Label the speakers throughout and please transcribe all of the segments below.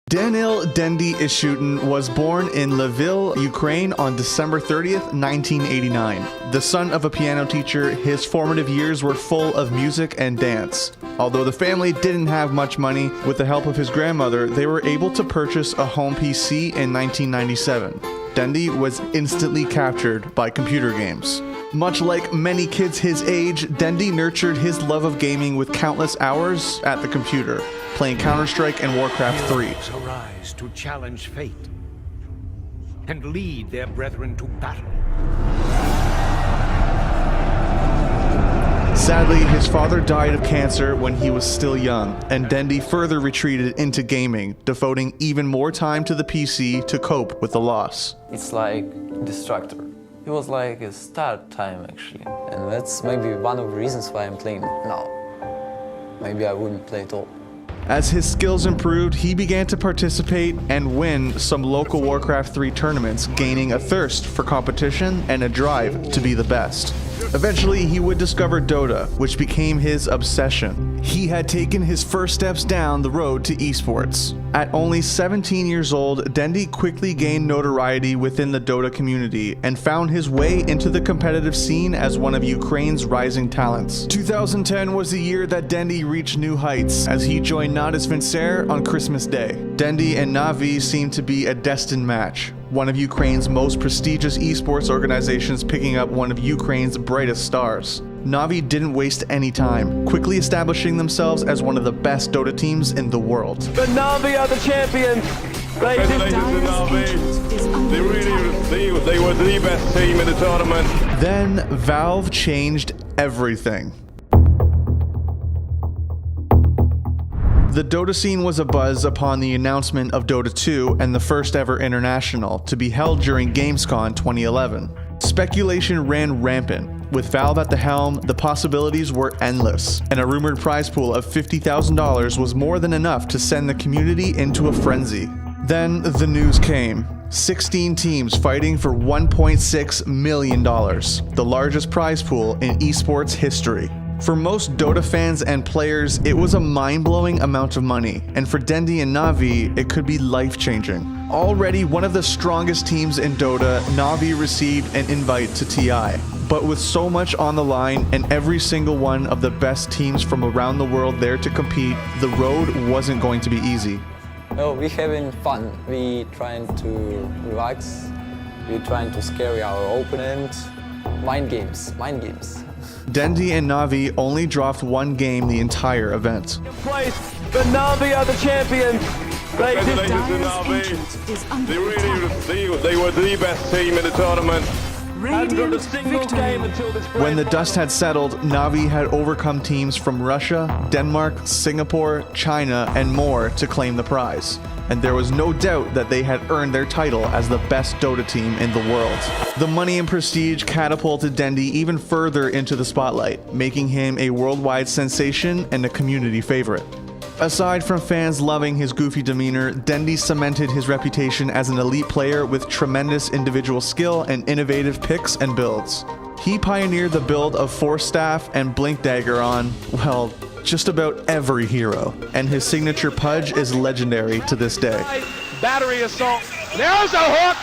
Speaker 1: Danil Dendi Ishuten was born in Lviv, Ukraine on December 30th, 1989. The son of a piano teacher, his formative years were full of music and dance. Although the family didn't have much money, with the help of his grandmother, they were able to purchase a home PC in 1997. Dendi was instantly captured by computer games. Much like many kids his age, Dendi nurtured his love of gaming with countless hours at the computer, playing Counter-Strike and Warcraft 3.
Speaker 2: Heroes arise to challenge fate and lead their brethren to battle.
Speaker 1: Sadly, his father died of cancer when he was still young, and Dendi further retreated into gaming, devoting even more time to the PC to cope with the loss.
Speaker 3: It's like distractor. It was like a start time actually, and that's maybe one of the reasons why I'm playing now. Maybe I wouldn't play at all.
Speaker 1: As his skills improved, he began to participate and win some local Warcraft 3 tournaments, gaining a thirst for competition and a drive to be the best. Eventually, he would discover Dota, which became his obsession. He had taken his first steps down the road to esports. At only 17 years old, Dendi quickly gained notoriety within the Dota community and found his way into the competitive scene as one of Ukraine's rising talents. 2010 was the year that Dendi reached new heights as he joined Nodis Vincer on Christmas Day. Dendi and Navi seemed to be a destined match, one of Ukraine's most prestigious esports organizations picking up one of Ukraine's brightest stars. Navi didn't waste any time, quickly establishing themselves as one of the best Dota teams in the world.
Speaker 4: But Navi are the champions!
Speaker 5: Congratulations to Navi. They were the best team in the tournament.
Speaker 1: Then Valve changed everything. The Dota scene was abuzz upon the announcement of Dota 2 and the first ever international to be held during Gamescom 2011. Speculation ran rampant. With Valve at the helm, the possibilities were endless, and a rumored prize pool of $50,000 was more than enough to send the community into a frenzy. Then the news came. 16 teams fighting for $1.6 million, the largest prize pool in esports history. For most Dota fans and players, it was a mind-blowing amount of money, and for Dendi and Navi, it could be life-changing. Already one of the strongest teams in Dota, Navi received an invite to TI. But with so much on the line and every single one of the best teams from around the world there to compete, the road wasn't going to be easy.
Speaker 3: Oh, we're having fun. We trying to relax. We're trying to scare our opponent. Mind games, mind games.
Speaker 1: Dendi and Navi only dropped one game the entire event.
Speaker 4: But Navi are the champions!
Speaker 5: Congratulations to Navi. They were the best team in the tournament.
Speaker 1: When the dust had settled, Navi had overcome teams from Russia, Denmark, Singapore, China, and more to claim the prize. And there was no doubt that they had earned their title as the best Dota team in the world. The money and prestige catapulted Dendi even further into the spotlight, making him a worldwide sensation and a community favorite. Aside from fans loving his goofy demeanor, Dendi cemented his reputation as an elite player with tremendous individual skill and innovative picks and builds. He pioneered the build of Force Staff and Blink Dagger on, well, just about every hero, and his signature Pudge is legendary to this day.
Speaker 4: Battery assault. There's a hook!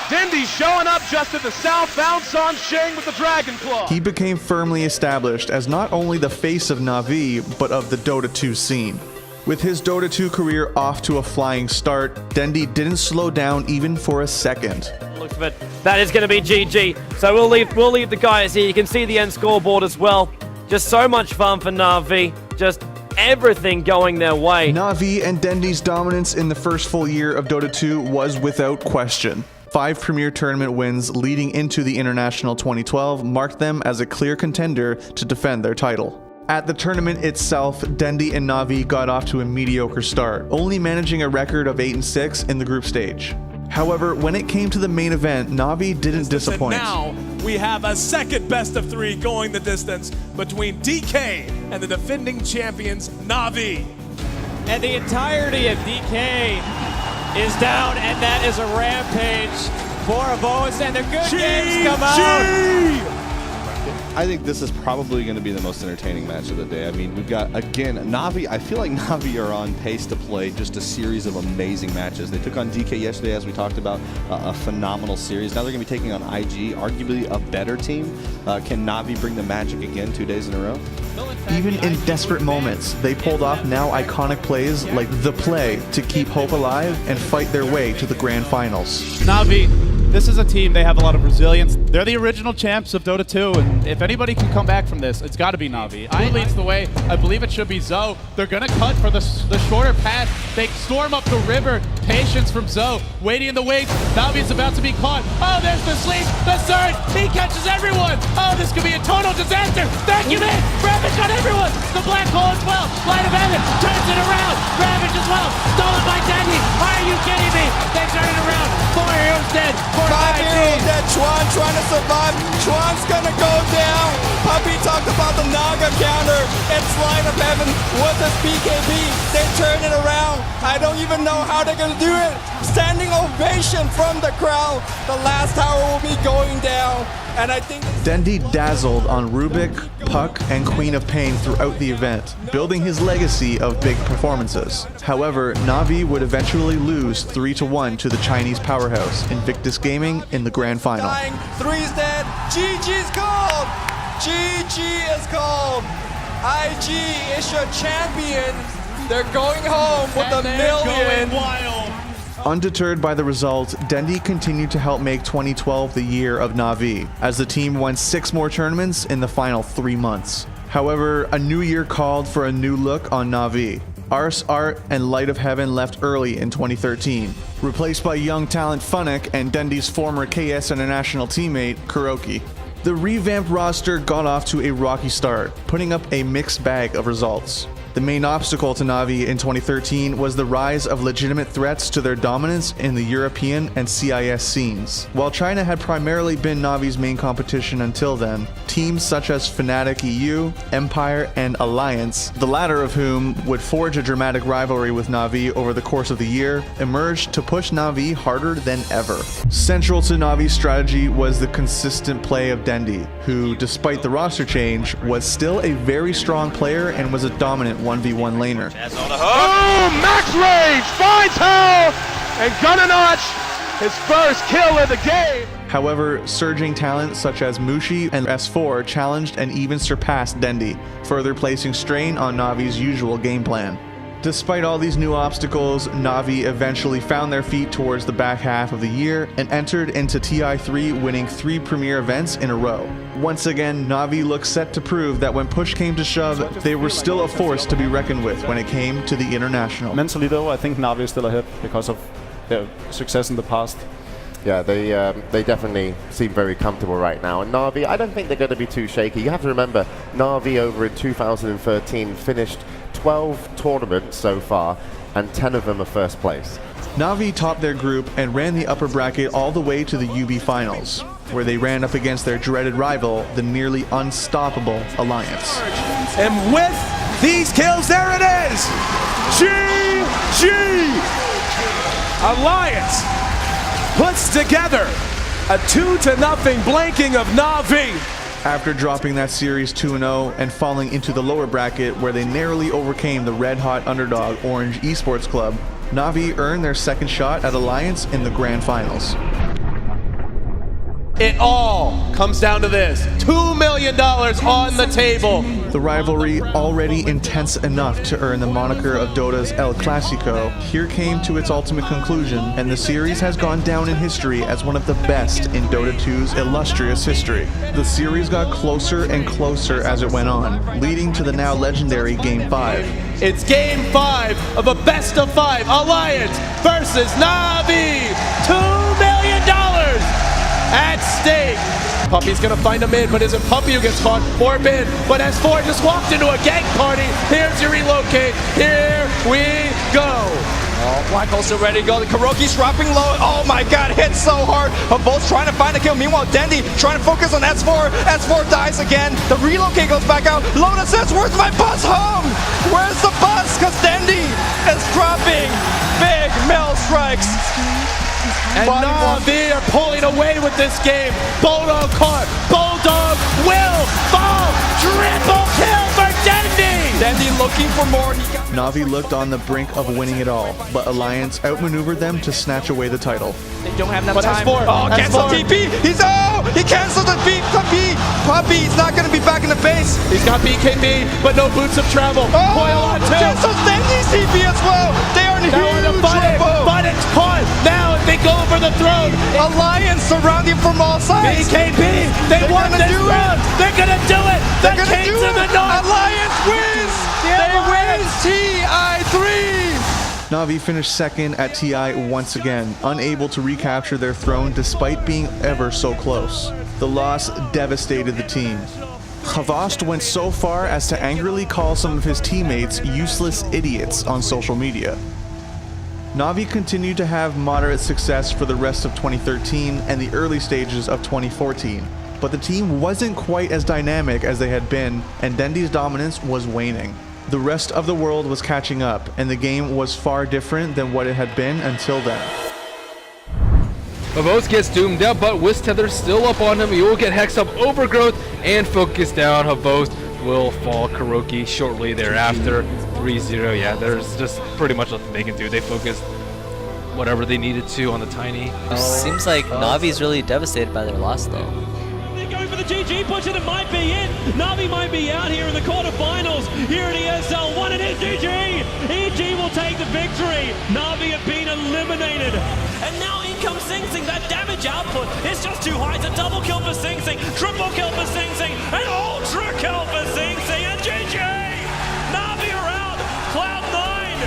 Speaker 4: Dendi showing up just at the southbound San Sheng with the Dragon Claw.
Speaker 1: He became firmly established as not only the face of Navi, but of the Dota 2 scene. With his Dota 2 career off to a flying start, Dendi didn't slow down even for a second.
Speaker 6: Looks of it, that is going to be GG. So we'll leave the guys here. You can see the end scoreboard as well. Just so much fun for Navi. Just everything going their way.
Speaker 1: Navi and Dendi's dominance in the first full year of Dota 2 was without question. 5 premier tournament wins leading into the International 2012 marked them as a clear contender to defend their title. At the tournament itself, Dendi and Navi got off to a mediocre start, only managing a record of 8-6 in the group stage. However, when it came to the main event, Navi didn't disappoint.
Speaker 7: Now we have a second best of 3 going the distance between DK and the defending champions, Navi.
Speaker 8: And the entirety of DK is down, and that is a rampage for Abed, and the good games come out.
Speaker 9: I think this is probably going to be the most entertaining match of the day. I mean, we've got, again, Na'Vi. I feel like Na'Vi are on pace to play just a series of amazing matches. They took on DK yesterday, as we talked about, a phenomenal series. Now they're going to be taking on IG, arguably a better team. Can Na'Vi bring the magic again 2 days in a row?
Speaker 1: Even in desperate moments, they pulled off now iconic plays like the play to keep hope alive and fight their way to the grand finals.
Speaker 10: Na'Vi, this is a team, they have a lot of resilience. They're the original champs of Dota 2, and if anybody can come back from this, it's got to be Na'Vi. Who leads the way? I believe it should be Zoe. They're going to cut for the shorter path. They storm up the river. Patience from Zoe, waiting in the wings. Na'Vi is about to be caught. Oh, there's the sleep, the surge. He catches everyone. Oh, this could be a total disaster. Vacuum in. Ravage got everyone. The black hole as well. Light of Abed turns it around. Ravage as well. Stolen by Dendi. Are you kidding me? They turn it around. 4 heroes dead.
Speaker 3: 5 heroes dead. Chuan trying to survive. Chuan's gonna go down. Puppy talked about the Naga counter. It's Light of Heaven with his BKB. They turn it around. I don't even know how they're gonna do it. Standing ovation from the crowd. The last tower will be going down. And I think
Speaker 1: Dendi dazzled on Rubik, Puck, and Queen of Pain throughout the event, building his legacy of big performances. However, Na'Vi would eventually lose 3-1 to the Chinese powerhouse Invictus Gaming in the grand final.
Speaker 3: 3's dead. GG's called. GG is called. IG is your champion. They're going home with a million.
Speaker 1: Undeterred by the result, Dendi continued to help make 2012 the year of Na'Vi, as the team won 6 more tournaments in the final 3 months. However, a new year called for a new look on Na'Vi. Ars Art and Light of Heaven left early in 2013, replaced by young talent Funnick and Dendi's former KS International teammate, Kuroki. The revamped roster got off to a rocky start, putting up a mixed bag of results. The main obstacle to Na'Vi in 2013 was the rise of legitimate threats to their dominance in the European and CIS scenes. While China had primarily been Na'Vi's main competition until then, teams such as Fnatic EU, Empire, and Alliance, the latter of whom would forge a dramatic rivalry with Na'Vi over the course of the year, emerged to push Na'Vi harder than ever. Central to Na'Vi's strategy was the consistent play of Dendi, who, despite the roster change, was still a very strong player and was a dominant 1v1 laner.
Speaker 4: Oh, max range finds her and gonna notch his first kill of the game.
Speaker 1: However, surging talent such as Mushi and S4 challenged and even surpassed Dendi, further placing strain on Na'Vi's usual game plan. Despite all these new obstacles, Na'Vi eventually found their feet towards the back half of the year and entered into TI3, winning 3 premier events in a row. Once again, Na'Vi looked set to prove that when push came to shove, they were still a force to be reckoned with when it came to the international.
Speaker 11: Mentally though, I think Na'Vi is still ahead because of their success in the past.
Speaker 12: Yeah, they definitely seem very comfortable right now. And Na'Vi, I don't think they're going to be too shaky. You have to remember, Na'Vi over in 2013 finished 12 tournaments so far, and 10 of them are first place.
Speaker 1: Na'Vi topped their group and ran the upper bracket all the way to the UB finals, where they ran up against their dreaded rival, the nearly unstoppable Alliance.
Speaker 7: And with these kills, there it is! GG! Alliance puts together a 2-0 blanking of Na'Vi.
Speaker 1: After dropping that series 2-0 and falling into the lower bracket where they narrowly overcame the red-hot underdog Orange Esports Club, Na'Vi earned their second shot at Alliance in the grand finals.
Speaker 7: It all comes down to this. $2 million on the table.
Speaker 1: The rivalry, already intense enough to earn the moniker of Dota's El Clasico, here came to its ultimate conclusion, and the series has gone down in history as one of the best in Dota 2's illustrious history. The series got closer and closer as it went on, leading to the now legendary Game 5.
Speaker 7: It's Game 5 of a best-of-5 Alliance versus Na'Vi. $2 million at stake. Puppy's gonna find a mid, but isn't Puppy who gets caught, or mid, but S4 just walked into a gang party. Here's your relocate, here we go.
Speaker 3: Oh, Black Hole's still ready to go. The Kuroki's dropping low. Oh my god, hit so hard. But both trying to find a kill. Meanwhile, Dendi trying to focus on S4. S4 dies again. The relocate goes back out. Loda says, where's my bus home? Where's the bus? Because Dendi is dropping big mill strikes.
Speaker 7: And Na'Vi are pulling away with this game. Bulldog caught. Bulldog will fall. Triple kill for Dendi.
Speaker 3: Dendi looking for more.
Speaker 1: Na'Vi looked on the brink of winning it all, but Alliance outmaneuvered them to snatch away the title.
Speaker 8: They don't have enough
Speaker 7: But
Speaker 8: time.
Speaker 3: Oh, cancel TP. He's he canceled the beat. Puppy's not going to be back in the base.
Speaker 7: He's got BKB, but no boots of travel. Coil on two.
Speaker 3: Cancels Dendi's TP as well. They are in huge trouble.
Speaker 7: But it's caught. Now they go for the throne.
Speaker 3: Alliance surrounding from all sides.
Speaker 7: BKB, they won this round. They're going to do it. The Kings of the North.
Speaker 3: Alliance wins. They win TI3.
Speaker 1: Na'Vi finished second at TI once again, unable to recapture their throne despite being ever so close. The loss devastated the team. Havost went so far as to angrily call some of his teammates useless idiots on social media. Na'Vi continued to have moderate success for the rest of 2013 and the early stages of 2014, but the team wasn't quite as dynamic as they had been, and Dendi's dominance was waning. The rest of the world was catching up, and the game was far different than what it had been until then.
Speaker 13: Havost gets doomed out, but Wisp Tether still up on him. He will get Hex up Overgrowth and focus down. Havost will fall Kuroki shortly thereafter. 3-0. Yeah, there's just pretty much nothing they can do. They focused whatever they needed to on the Tiny.
Speaker 14: Seems like Navi's really devastated by their loss, though.
Speaker 8: Going for the GG push, and it might be it. Na'Vi might be out here in the quarterfinals here at ESL1, and it's GG. EG will take the victory. Na'Vi have been eliminated. And now in comes Sing Sing. That damage output is just too high. It's a double kill for Sing Sing, triple kill for Sing Sing, an ultra kill for Sing Sing, and GG. Na'Vi are out. Cloud9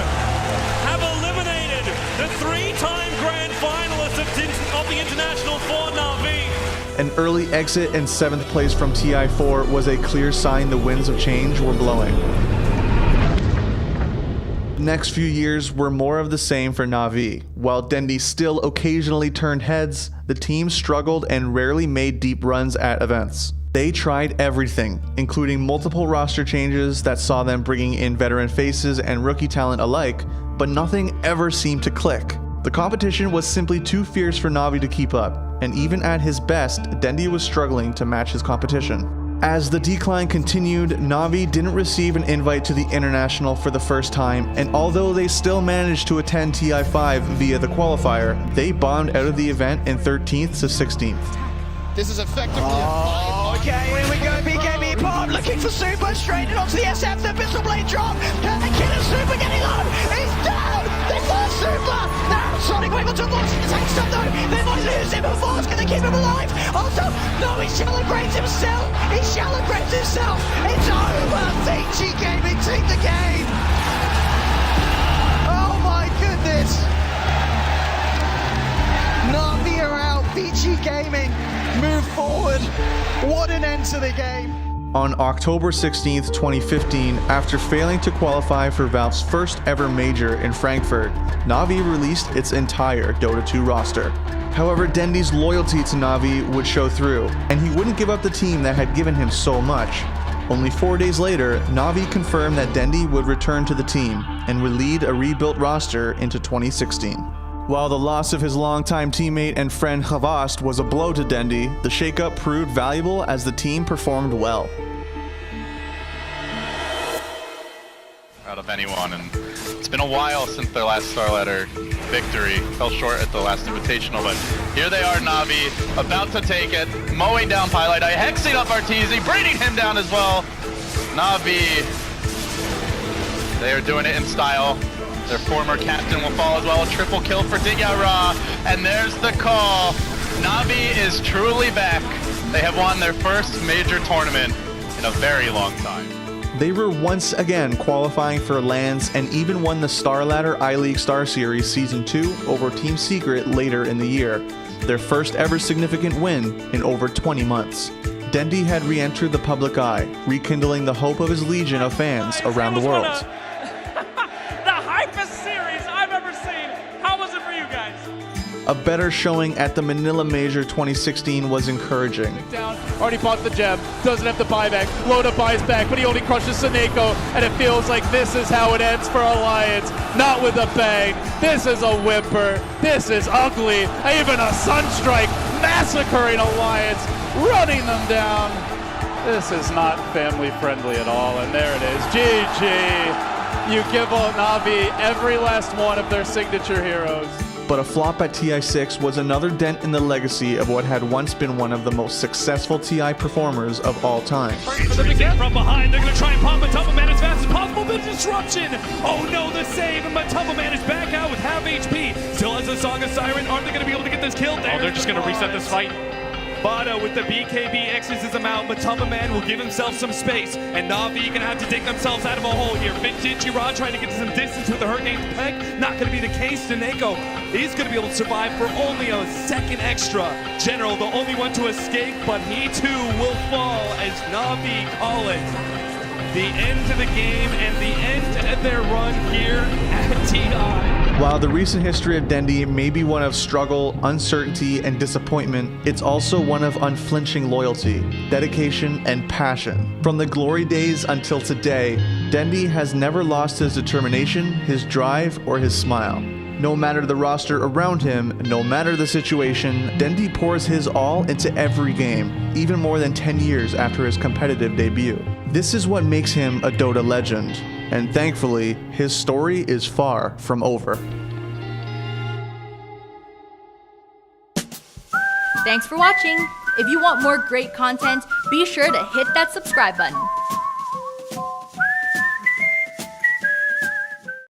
Speaker 8: have eliminated the three-time grand finalists of the International for Na'Vi.
Speaker 1: An early exit and 7th place from TI4 was a clear sign the winds of change were blowing. The next few years were more of the same for Na'Vi. While Dendi still occasionally turned heads, the team struggled and rarely made deep runs at events. They tried everything, including multiple roster changes that saw them bringing in veteran faces and rookie talent alike, but nothing ever seemed to click. The competition was simply too fierce for Na'Vi to keep up, and even at his best, Dendi was struggling to match his competition. As the decline continued, Na'Vi didn't receive an invite to the International for the first time, and although they still managed to attend TI5 via the qualifier, they bombed out of the event in 13th to 16th.
Speaker 3: This is effectively
Speaker 8: Okay, here we go. BKB Pod looking for Super, straight in onto the SF. The pistol blade drop. Can they kill him? Super getting low. He's down. They lost Super. Now Sonic Wave onto launch. He takes some though. They might lose him. Force, can they keep him alive? Also, no, he shallow grades himself. He shallow grades himself. It's over. VG Gaming take the game. Oh my goodness. Na'Vi are out. VG Gaming move forward. What an end to the game.
Speaker 1: On October 16th, 2015, after failing to qualify for Valve's first ever major in Frankfurt, Na'Vi released its entire Dota 2 roster. However, Dendi's loyalty to Na'Vi would show through, and he wouldn't give up the team that had given him so much. Only 4 days later, Na'Vi confirmed that Dendi would return to the team and would lead a rebuilt roster into 2016. While the loss of his longtime teammate and friend Havost was a blow to Dendi, the shakeup proved valuable as the team performed well.
Speaker 15: Out of anyone, and it's been a while since their last Star Ladder victory. Fell short at the last Invitational, but here they are, Na'Vi, about to take it, mowing down Pylite, hexing up Arteezy, bringing him down as well. Na'Vi, they are doing it in style. Their former captain will fall as well. A triple kill for Digyara, and there's the call. Na'Vi is truly back. They have won their first major tournament in a very long time.
Speaker 1: They were once again qualifying for LANs and even won the Star Ladder I-League Star Series Season 2 over Team Secret later in the year, their first ever significant win in over 20 months. Dendi had re-entered the public eye, rekindling the hope of his legion of fans around the world. a better showing at the Manila Major 2016 was encouraging.
Speaker 10: Down, already bought the gem, doesn't have the buyback. Loda buys back, but he only crushes Seneko, and it feels like this is how it ends for Alliance. Not with a bang. This is a whimper. This is ugly. Even a Sunstrike massacring Alliance, running them down. This is not family friendly at all, and there it is. GG. You give Na'Vi every last one of their signature heroes.
Speaker 1: But a flop at TI6 was another dent in the legacy of what had once been one of the most successful TI performers of all time.
Speaker 8: For them to get from behind, they're going to try and pop Matumba Man as fast as possible, but disruption! Oh no, the save, and Matumba Man is back out with half HP. Still has a Song of Siren. Aren't they going to be able to get this kill?
Speaker 4: Oh, they're just going to reset this fight.
Speaker 8: Bada with the BKB exorcisms him out. Matumba Man will give himself some space, and Na'Vi gonna have to dig themselves out of a hole here. Vintage Rod trying to get some distance with the Hurricane Peck. Not gonna be the case. Seneko is gonna be able to survive for only a second extra. General, the only one to escape, but he too will fall as Na'Vi call it. The end to the game and the end of their run here at TI.
Speaker 1: While the recent history of Dendi may be one of struggle, uncertainty, and disappointment, it's also one of unflinching loyalty, dedication, and passion. From the glory days until today, Dendi has never lost his determination, his drive, or his smile. No matter the roster around him, no matter the situation, Dendi pours his all into every game, even more than 10 years after his competitive debut. This is what makes him a Dota legend, and thankfully, his story is far from over.
Speaker 16: Thanks for watching. If you want more great content, be sure to hit that subscribe button.